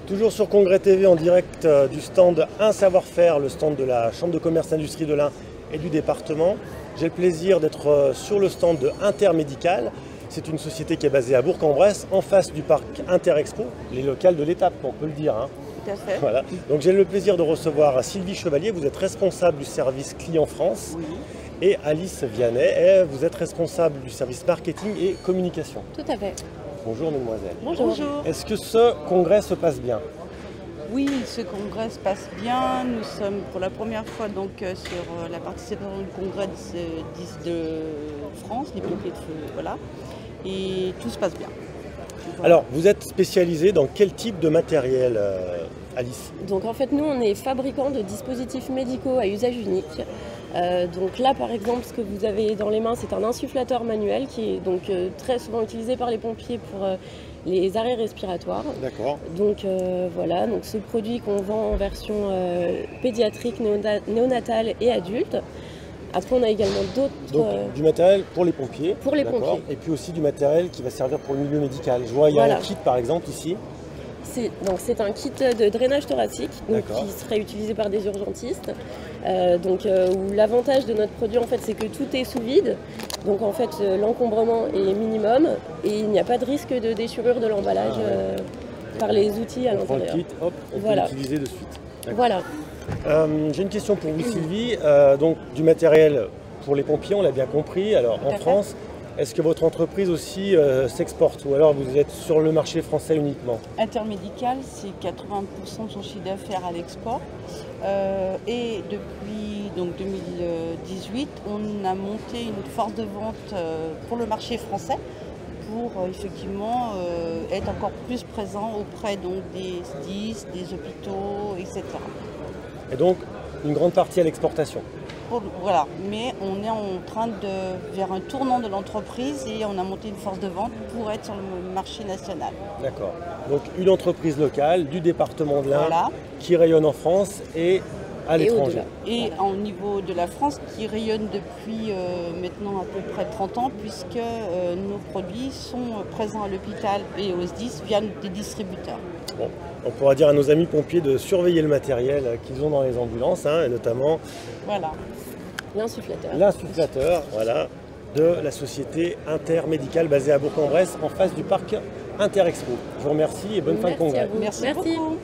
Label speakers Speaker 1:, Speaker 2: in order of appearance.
Speaker 1: Toujours sur Congrès TV en direct du stand Un Savoir-Faire, le stand de la Chambre de commerce et industrie de l'Ain et du département. J'ai le plaisir d'être sur le stand de Intermédical. C'est une société qui est basée à Bourg-en-Bresse, en face du parc Interexpo, les locales de l'étape, on peut le dire. Hein.
Speaker 2: Tout à fait.
Speaker 1: Voilà. Donc j'ai le plaisir de recevoir Sylvie Chevalier, vous êtes responsable du service client France.
Speaker 2: Oui.
Speaker 1: Et Alice Vianney, vous êtes responsable du service marketing et communication.
Speaker 2: Tout à fait.
Speaker 1: Bonjour mesdemoiselles.
Speaker 2: Bonjour.
Speaker 1: Est-ce que ce congrès se passe bien?
Speaker 3: Oui, ce congrès se passe bien. Nous sommes pour la première fois donc sur la participation du congrès de France, les pompiers de feu, voilà. Et tout se passe bien. Voilà.
Speaker 1: Alors, vous êtes spécialisé dans quel type de matériel, Alice?
Speaker 2: Donc en fait, nous, on est fabricant de dispositifs médicaux à usage unique. Donc là, par exemple, ce que vous avez dans les mains, c'est un insufflateur manuel qui est donc très souvent utilisé par les pompiers pour les arrêts respiratoires.
Speaker 1: D'accord.
Speaker 2: Donc voilà, donc ce produit qu'on vend en version pédiatrique, néonatale et adulte. Après, on a également d'autres...
Speaker 1: Donc du matériel pour les pompiers.
Speaker 2: Pour les pompiers.
Speaker 1: Et puis aussi du matériel qui va servir pour le milieu médical. Je vois, il y a un kit par exemple ici.
Speaker 2: C'est un kit de drainage thoracique donc, qui serait utilisé par des urgentistes. Où l'avantage de notre produit, en fait, c'est que tout est sous vide. Donc en fait, l'encombrement est minimum et il n'y a pas de risque de déchirure de l'emballage par les outils à l'intérieur.
Speaker 1: On peut l'utiliser de suite.
Speaker 2: Voilà.
Speaker 1: J'ai une question pour vous, Sylvie. Donc du matériel pour les pompiers, on l'a bien compris. Alors en France, est-ce que votre entreprise aussi s'exporte ou alors vous êtes sur le marché français uniquement?
Speaker 3: Intermédical, c'est 80% de son chiffre d'affaires à l'export. Et depuis donc, 2018, on a monté une force de vente pour le marché français pour effectivement être encore plus présent auprès donc, des SDIS, des hôpitaux, etc.
Speaker 1: Et donc une grande partie à l'exportation?
Speaker 3: Voilà, mais on est en train vers un tournant de l'entreprise et on a monté une force de vente pour être sur le marché national. D'accord.
Speaker 1: Donc une entreprise locale du département de l'Ain qui rayonne en France et à l'étranger.
Speaker 3: Et au niveau de la France qui rayonne depuis maintenant à peu près 30 ans puisque nos produits sont présents à l'hôpital et au SDIS via des distributeurs.
Speaker 1: Bon, on pourra dire à nos amis pompiers de surveiller le matériel qu'ils ont dans les ambulances, et notamment l'insufflateur de la société Intermédical basée à Bourg-en-Bresse en face du parc Interexpo. Je vous remercie et bonne fin de congrès.
Speaker 3: Merci beaucoup.